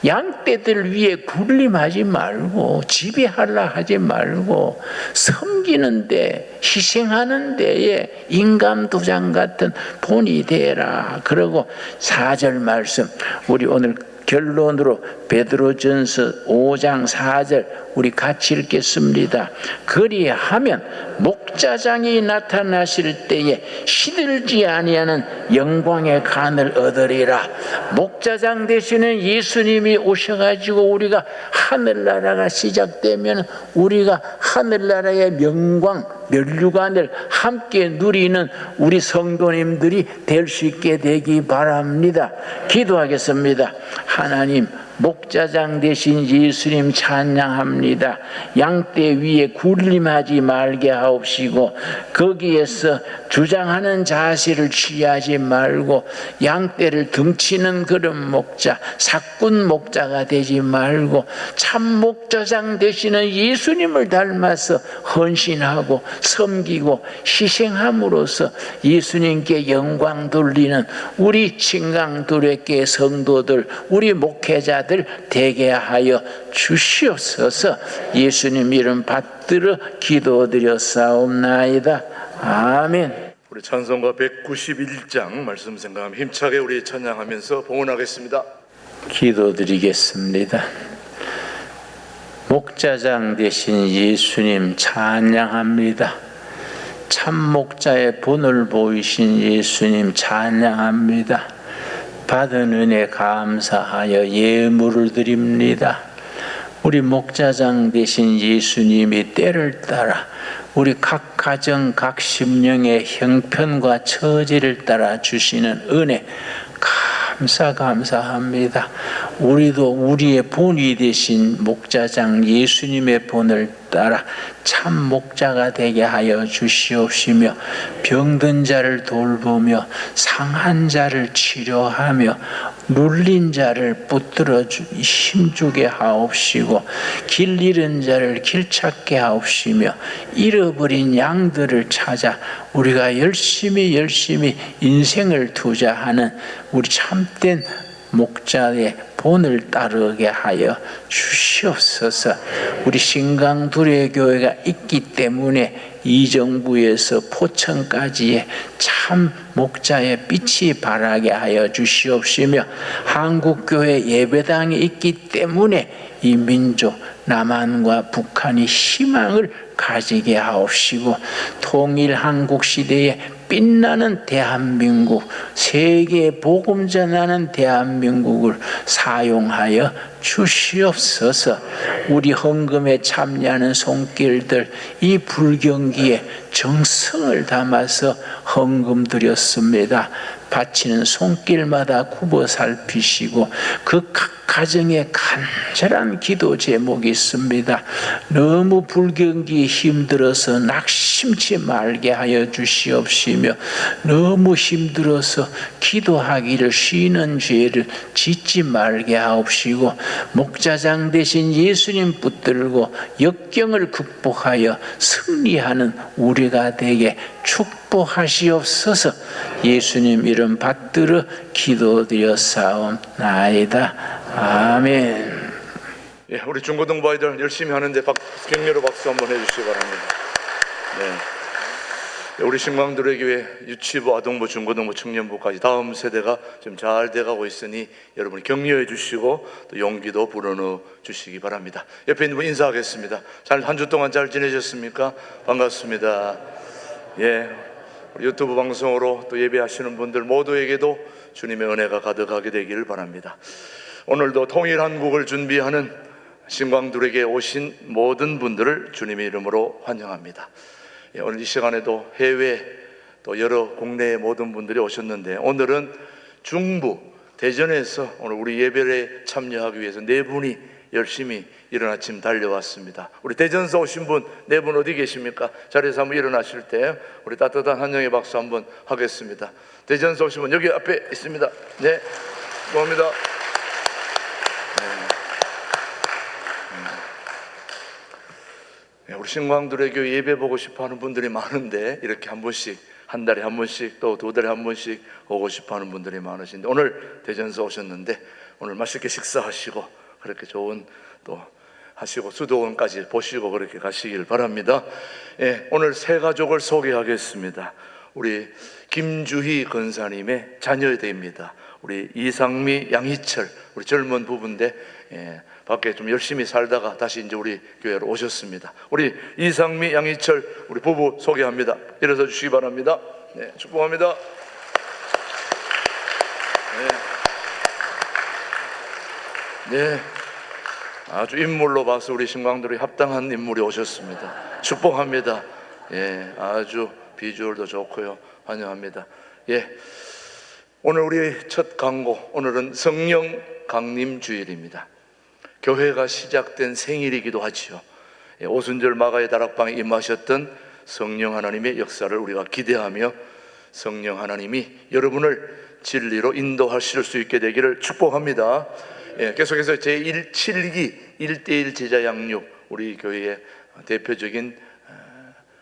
양떼들 위에 군림하지 말고 지배하려 하지 말고 섬기는데 희생하는 데에 인감도장 같은 본이 되라. 그리고 4절 말씀 우리 오늘 결론으로 베드로전서 5장 4절 우리 같이 읽겠습니다. 그리하면 목자장이 나타나실 때에 시들지 아니하는 영광의 간을 얻으리라. 목자장 되시는 예수님이 오셔가지고 우리가 하늘나라가 시작되면 우리가 하늘나라의 명광 면류관을 함께 누리는 우리 성도님들이 될 수 있게 되기 바랍니다. 기도하겠습니다. 하나님, 목자장 되신 예수님 찬양합니다. 양떼 위에 군림하지 말게 하옵시고 거기에서 주장하는 자세를 취하지 말고 양떼를 등치는 그런 목자, 사꾼 목자가 되지 말고 참 목자장 되시는 예수님을 닮아서 헌신하고 섬기고 희생함으로써 예수님께 영광 돌리는 우리 친강두레께 성도들, 우리 목회자들 되게 하여 주시옵소서. 예수님 이름 받들어 기도드렸사옵나이다. 아멘. 우리 찬송가 191장 말씀 생각하며 힘차게 우리 찬양하면서 봉헌하겠습니다. 기도드리겠습니다. 목자장 되신 예수님 찬양합니다. 참 목자의 본을 보이신 예수님 찬양합니다. 받은 은혜 감사하여 예물을 드립니다. 우리 목자장 되신 예수님이 때를 따라 우리 각 가정 각 심령의 형편과 처지를 따라 주시는 은혜 감사합니다. 우리도 우리의 본이 되신 목자장 예수님의 본을 따라 참 목자가 되게 하여 주시옵시며 병든 자를 돌보며 상한 자를 치료하며 눌린 자를 붙들어 힘주게 하옵시고 길 잃은 자를 길 찾게 하옵시며 잃어버린 양들을 찾아 우리가 열심히 인생을 투자하는 우리 참된 목자의 본을 따르게 하여 주시옵소서. 우리 신강두레교회가 있기 때문에 이정부에서 포천까지의 참 목자의 빛이 발하게 하여 주시옵시며 한국교회 예배당이 있기 때문에 이 민족 남한과 북한이 희망을 가지게 하옵시고 통일 한국 시대에 빛나는 대한민국, 세계에 복음 전하는 대한민국을 사용하여 주시옵소서. 우리 헌금에 참여하는 손길들 이 불경기에 정성을 담아서 헌금 드렸습니다. 바치는 손길마다 굽어 살피시고 그 각 가정에 간절한 기도 제목이 있습니다. 너무 불경기에 힘들어서 낙심치 말게 하여 주시옵시며 너무 힘들어서 기도하기를 쉬는 죄를 짓지 말게 하옵시고 목자장 되신 예수님 붙들고 역경을 극복하여 승리하는 우리가 되게 축복하시옵소서. 예수님 이름 받들어 기도드렸사옵나이다. 아멘. 예, 우리 중고등부 아이들 열심히 하는데 격려로 박수 한번 해주시기 바랍니다. 네. 우리 신광두레교회 유치부, 아동부, 중고등부, 청년부까지 다음 세대가 좀 잘 돼가고 있으니 여러분이 격려해 주시고 또 용기도 불어넣어 주시기 바랍니다. 옆에 있는 분 인사하겠습니다. 한 주 동안 잘 지내셨습니까? 반갑습니다. 예, 유튜브 방송으로 또 예배하시는 분들 모두에게도 주님의 은혜가 가득하게 되기를 바랍니다. 오늘도 통일한국을 준비하는 신광두레교에 오신 모든 분들을 주님의 이름으로 환영합니다. 예, 오늘 이 시간에도 해외 또 여러 국내의 모든 분들이 오셨는데 오늘은 중부 대전에서 오늘 우리 예배에 참여하기 위해서 네 분이 열심히 이른 아침 달려왔습니다. 우리 대전서 오신 분 네 분 어디 계십니까? 자리에서 한번 일어나실 때 우리 따뜻한 환영의 박수 한번 하겠습니다. 대전서 오신 분 여기 앞에 있습니다. 네, 고맙습니다. 우리 신광두레교회 예배 보고 싶어 하는 분들이 많은데 이렇게 한 번씩 한 달에 한 번씩 또 두 달에 한 번씩 오고 싶어하는 분들이 많으신데 오늘 대전서 오셨는데 오늘 맛있게 식사하시고 그렇게 좋은 또 하시고 수도원까지 보시고 그렇게 가시길 바랍니다. 예, 오늘 세 가족을 소개하겠습니다. 우리 김주희 권사님의 자녀들입니다. 우리 이상미, 양희철, 우리 젊은 부부인데 밖에 좀 열심히 살다가 다시 이제 우리 교회로 오셨습니다. 우리 이상미, 양희철 우리 부부 소개합니다. 일어서 주시기 바랍니다. 네, 축복합니다. 네, 아주 인물로 봐서 우리 신광들이 합당한 인물이 오셨습니다. 축복합니다. 예, 아주 비주얼도 좋고요. 환영합니다. 예, 오늘 우리 첫 강고, 오늘은 성령 강림 주일입니다. 교회가 시작된 생일이기도 하지요. 예, 오순절 마가의 다락방에 임하셨던 성령 하나님의 역사를 우리가 기대하며 성령 하나님이 여러분을 진리로 인도하실 수 있게 되기를 축복합니다. 예, 계속해서 제7기 1:1 제자 양육, 우리 교회의 대표적인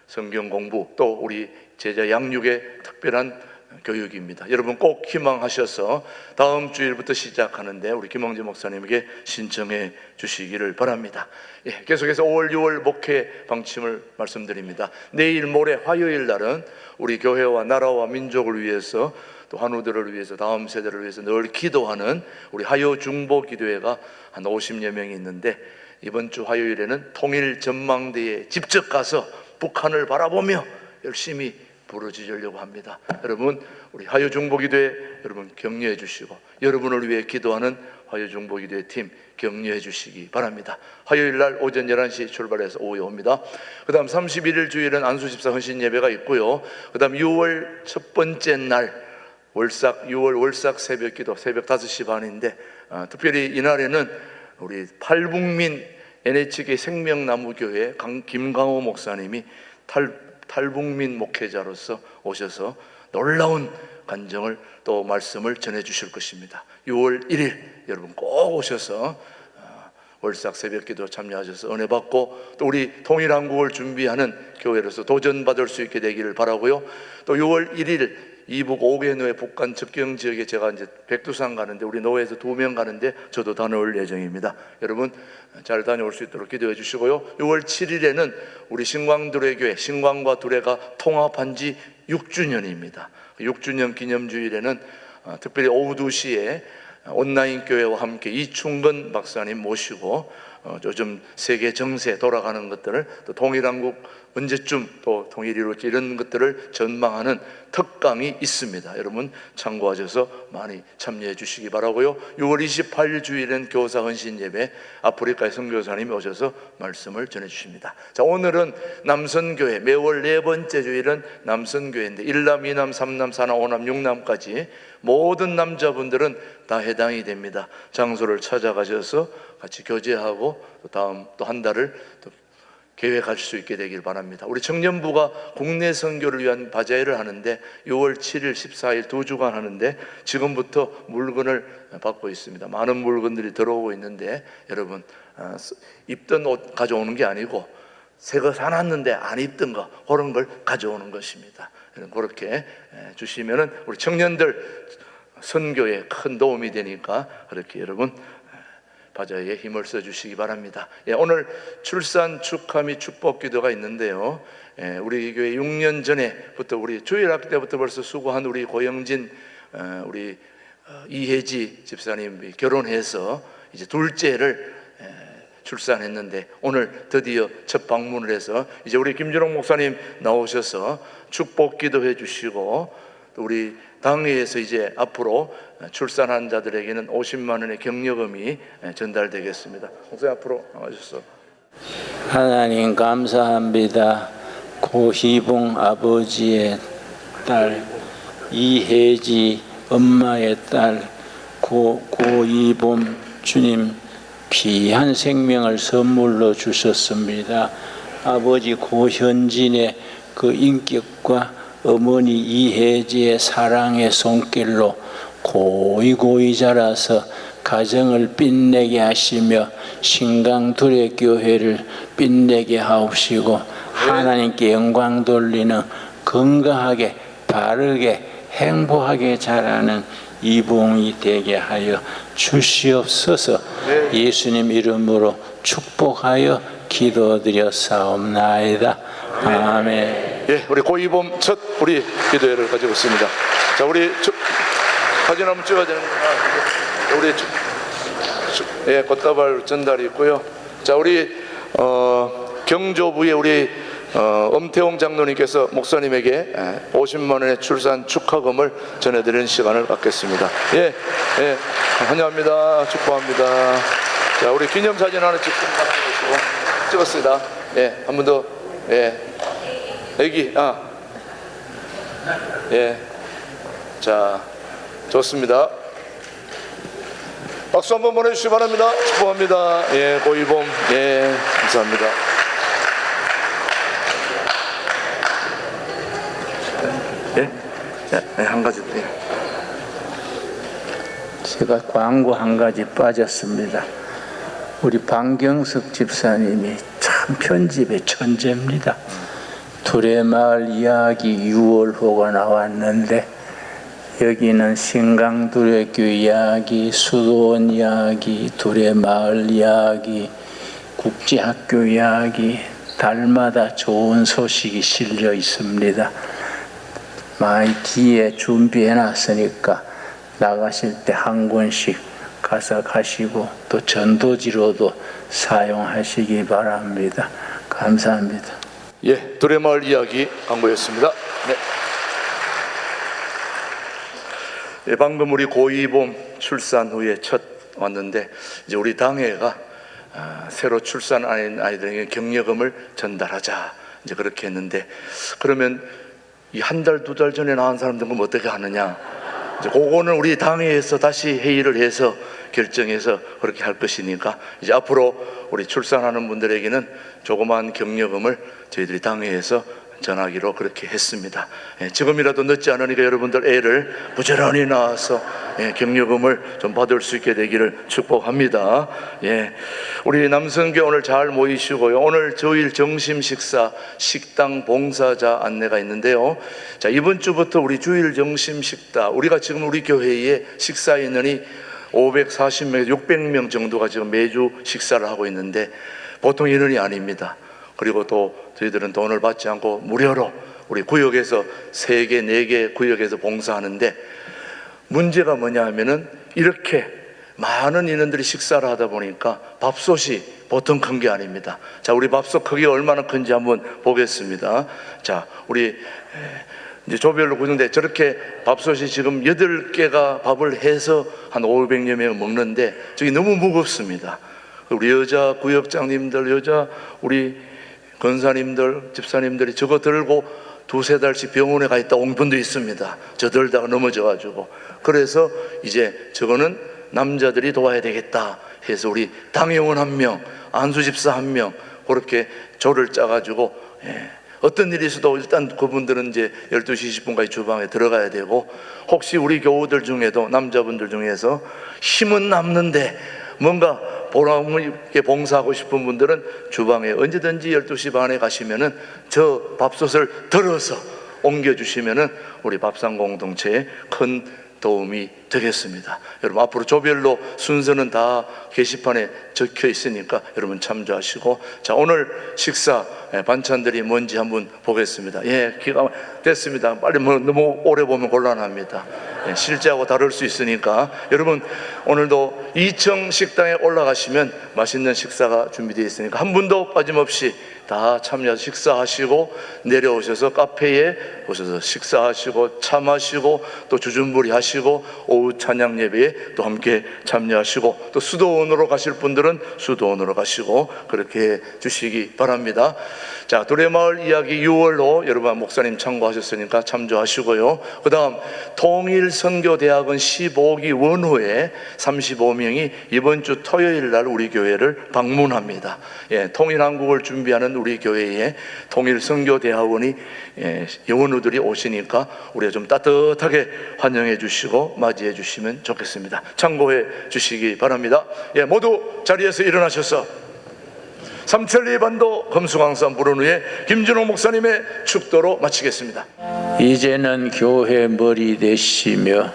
성경 공부 또 우리 제자 양육의 특별한 교육입니다. 여러분 꼭 희망하셔서 다음 주일부터 시작하는데 우리 김홍재 목사님에게 신청해 주시기를 바랍니다. 예, 계속해서 5월 6월 목회 방침을 말씀드립니다. 내일 모레 화요일 날은 우리 교회와 나라와 민족을 위해서 또 한우들을 위해서 다음 세대를 위해서 늘 기도하는 우리 하요 중보 기도회가 한 50여 명이 있는데 이번 주 화요일에는 통일 전망대에 직접 가서 북한을 바라보며 열심히 부르짖으려고 합니다. 여러분 우리 하요 중보 기도회 여러분 격려해 주시고 여러분을 위해 기도하는 화요 중보 기도회 팀 격려해 주시기 바랍니다. 화요일 날 오전 11시 출발해서 오후에 옵니다. 그 다음 31일 주일은 안수집사 헌신 예배가 있고요. 그 다음 6월 첫 번째 날 6월 월삭 새벽기도 새벽 5시 반인데 특별히 이날에는 우리 팔북민 NHK 생명나무교회 김강호 목사님이 탈북민 목회자로서 오셔서 놀라운 간정을 또 말씀을 전해 주실 것입니다. 6월 1일 여러분 꼭 오셔서 월삭 새벽기도 참여하셔서 은혜 받고 또 우리 통일한국을 준비하는 교회로서 도전받을 수 있게 되기를 바라고요. 또 6월 1일 이북 5개 노회 북한 접경 지역에 제가 이제 백두산 가는데 우리 노회에서 2명 가는데 저도 다녀올 예정입니다. 여러분 잘 다녀올 수 있도록 기도해 주시고요. 6월 7일에는 우리 신광두레 교회 신광과 두레가 통합한 지 6주년입니다. 6주년 기념주일에는 특별히 오후 2시에 온라인 교회와 함께 이충건 박사님 모시고 요즘 세계 정세 돌아가는 것들을 또 통일한국 언제쯤 또 통일이 이룰지 이런 것들을 전망하는 특강이 있습니다. 여러분 참고하셔서 많이 참여해 주시기 바라고요. 6월 28일 주일은 교사 헌신 예배 아프리카의 선교사님이 오셔서 말씀을 전해 주십니다. 자, 오늘은 남선교회 매월 4번째 주일은 남선교회인데 1남, 2남, 3남, 4남, 5남, 6남까지 모든 남자분들은 다 해당이 됩니다. 장소를 찾아가셔서 같이 교제하고 다음 또 한 달을 또 계획할 수 있게 되길 바랍니다. 우리 청년부가 국내 선교를 위한 바자회를 하는데 6월 7일, 14일 2주간 하는데 지금부터 물건을 받고 있습니다. 많은 물건들이 들어오고 있는데 여러분 입던 옷 가져오는 게 아니고 새 거 사놨는데 안 입던 거 그런 걸 가져오는 것입니다. 그렇게 주시면은 우리 청년들 선교에 큰 도움이 되니까 그렇게 여러분 바자회에 힘을 써주시기 바랍니다. 예, 오늘 출산 축하 및 축복 기도가 있는데요. 우리 교회 6년 전에부터 우리 주일학교 때부터 벌써 수고한 우리 고영진 우리 이혜지 집사님이 결혼해서 이제 둘째를 출산했는데 오늘 드디어 첫 방문을 해서 이제 우리 김준홍 목사님 나오셔서 축복 기도해 주시고 또 우리 당회에서 이제 앞으로 출산한 자들에게는 50만 원의 격려금이 전달되겠습니다. 목사님 앞으로 나와주셔서. 하나님 감사합니다. 고희봉 아버지의 딸 이혜지 엄마의 딸 고이봄 주님 귀한 생명을 선물로 주셨습니다. 아버지 고현진의 그 인격과 어머니 이혜지의 사랑의 손길로 고이고이 자라서 가정을 빛내게 하시며 신강두레 교회를 빛내게 하옵시고 하나님께 영광 돌리는 건강하게 바르게 행복하게 자라는 이봉이 되게 하여 주시옵소서. 예수님 이름으로 축복하여 기도드렸사옵나이다. 아멘. 예, 우리 고이봄 첫 우리 기도회를 가지고 있습니다. 자, 우리 사진 한번 찍어야 되는구나. 우리 예, 꽃다발 전달이 있고요. 자, 우리 경조부의 우리 엄태웅 장로님께서 목사님에게 50만 원의 출산 축하금을 전해드리는 시간을 갖겠습니다. 예, 예, 환영합니다. 축복합니다. 자, 우리 기념사진 하나 찍었습니다. 예, 한 번 더. 예, 애기, 예, 자, 좋습니다. 박수 한번 보내주시기 바랍니다. 축복합니다. 예, 고이봄, 예, 감사합니다. 예, 예, 한 가지. 예. 제가 광고 한 가지 빠졌습니다. 우리 방경석 집사님이 참 편집의 천재입니다. 두레마을 이야기 6월호가 나왔는데 여기는 신강두레교 이야기, 수도원 이야기, 두레마을 이야기, 국제학교 이야기, 달마다 좋은 소식이 실려 있습니다. 많이 뒤에 준비해 놨으니까 나가실 때 한 권씩 가서 가시고 또 전도지로도 사용하시기 바랍니다. 감사합니다. 예, 두레마을 이야기 광고였습니다. 네. 예, 방금 우리 고이봄 출산 후에 첫 왔는데 이제 우리 당회가 새로 출산한 아이들에게 격려금을 전달하자 이제 그렇게 했는데, 그러면 이 한 달, 두 달 전에 낳은 사람들은 어떻게 하느냐? 이제 그거는 우리 당회에서 다시 회의를 해서 결정해서 그렇게 할 것이니까 이제 앞으로 우리 출산하는 분들에게는 조그만 격려금을 저희들이 당회에서 전하기로 그렇게 했습니다. 예, 지금이라도 늦지 않으니까 여러분들 애를 부지런히 낳아서 격려금을 좀 받을 수 있게 되기를 축복합니다. 예, 우리 남성교 오늘 잘 모이시고요. 오늘 주일 점심 식사 식당 봉사자 안내가 있는데요. 자, 이번 주부터 우리 주일 점심 식사, 우리가 지금 우리 교회에 식사 인원이 540명, 600명 정도가 지금 매주 식사를 하고 있는데 보통 인원이 아닙니다. 그리고 또 저희들은 돈을 받지 않고 무료로 우리 구역에서 3개, 4개 구역에서 봉사하는데, 문제가 뭐냐 하면은 이렇게 많은 인원들이 식사를 하다 보니까 밥솥이 보통 큰 게 아닙니다. 자, 우리 밥솥 크기가 얼마나 큰지 한번 보겠습니다. 자, 우리 이제 조별로 구성돼 저렇게 밥솥이 지금 8개가 밥을 해서 한 500여 명 먹는데 저기 너무 무겁습니다. 우리 여자 구역장님들, 여자 우리 권사님들, 집사님들이 저거 들고 2-3달씩 병원에 가 있다 온 분도 있습니다. 저 들다가 넘어져가지고. 그래서 이제 저거는 남자들이 도와야 되겠다 해서 우리 당회원 1명, 안수집사 1명 그렇게 조를 짜가지고, 어떤 일이 있어도 일단 그분들은 이제 12시 20분까지 주방에 들어가야 되고, 혹시 우리 교우들 중에도 남자분들 중에서 힘은 남는데 뭔가 보람 있게 봉사하고 싶은 분들은 주방에 언제든지 12시 반에 가시면은 저 밥솥을 들어서 옮겨주시면은 우리 밥상 공동체에 큰 도움이 되겠습니다. 여러분 앞으로 조별로 순서는 다 게시판에 적혀 있으니까 여러분 참조하시고, 자, 오늘 식사 반찬들이 뭔지 한번 보겠습니다. 예, 기가 됐습니다. 빨리 너무 오래 보면 곤란합니다. 실제하고 다를 수 있으니까 여러분 오늘도 2층 식당에 올라가시면 맛있는 식사가 준비되어 있으니까 한 분도 빠짐없이 다 참여해서 식사하시고 내려오셔서 카페에 오셔서 식사하시고 차 마시고 또 주전부리 하시고 오후 찬양 예배에 또 함께 참여하시고, 또 수도원으로 가실 분들은 수도원으로 가시고 그렇게 해 주시기 바랍니다. 자, 두레마을 이야기 6월로 여러분 목사님 참고하셨으니까 참조하시고요. 그 다음 통일선교대학원 15기 원후에 35명이 이번 주 토요일 날 우리 교회를 방문합니다. 예, 통일한국을 준비하는 우리 교회에 통일선교대학원이 원후들이 오시니까 우리가 좀 따뜻하게 환영해 주시고 맞이해 주시면 좋겠습니다. 참고해 주시기 바랍니다. 예, 모두 자리에서 일어나셔서 삼천리 반도 금수강산 불원후의 김준홍 목사님의 축도로 마치겠습니다. 이제는 교회 머리 되시며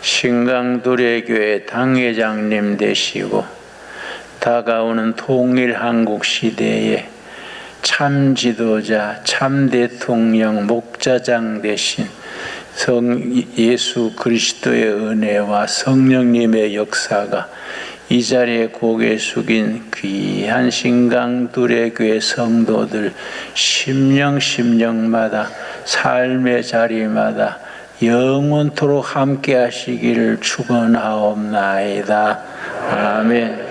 신강두레교회 당회장님 되시고 다가오는 통일 한국 시대에 참 지도자, 참 대통령, 목자장 되신 예수 그리스도의 은혜와 성령님의 역사가 이 자리에 고개 숙인 귀한 신강두레교회 성도들 심령마다 삶의 자리마다 영원토록 함께 하시기를 축원하옵나이다. 아멘.